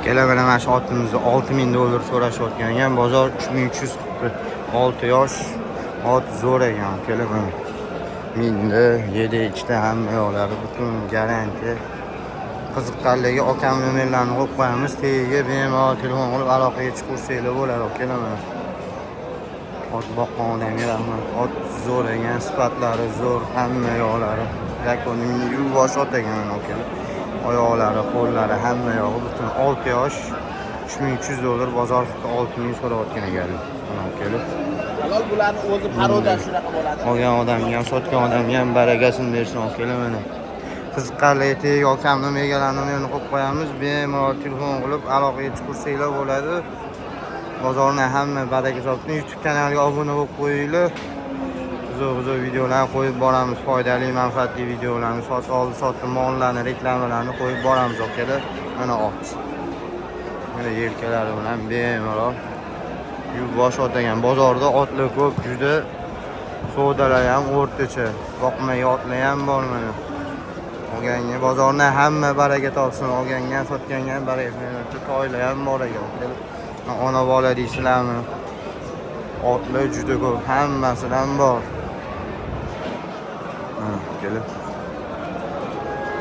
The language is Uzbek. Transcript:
Akalar mana shu otimizni $6000 so'rashayotgan ekan. Bozor 3300 qilibdi. 6 yosh ot zo'r ekan akalar mana. Mindi, 7 ichda hamma yo'lari butun garantiya. Qiziqqanlarga akam nomerlarini qo'yib qo'yamiz. Tagiga bemalol telefon qilib aloqaga chiqarsanglar bo'ladi akalar mana. Ot boqqan odamga rahmat. Ot zo'r ekan, sifatlari zo'r, hamma yo'lari. Yakuniy yuvosh ot ekan mana akalar. Oyoqlari, qo'llari, hamma yog'i butun 6 yosh $3300 bozor 6000 so'rayotgan ekan. Mana akalar. Halol bularni o'zi paroda shunaqa bo'ladi. Olgan odamga ham, sotgan odamga ham barakasini bersin akalar mana. Qiziqqanlarga akam nomerlarini qo'yib qo'yamiz. Bemalol telefon qilib aloqaga chiqarsanglar bo'ladi. Bozorni hamma baraka topsin. YouTube kanaliga obuna bo'lib qo'yinglar. Zo'r videolar qo'yib boramiz, foydali, manfaatli videolarni, sotuv mollarni, reklamalarni qo'yib boramiz akalar. Mana ot. Mana yelkalari bilan bemalol yuvosh ot ekan. Bozorda otlar ko'p, juda savdolar ham o'rtacha. Boqmaga otlar ham bor mana. Olganga bozorni hamma baraka topsin, olganga, sotganga ham baraka bersin. Toylar ham bor ekan. Ona bola deysizlarmi? Otlar juda ko'p, hammasidan bor. Kelib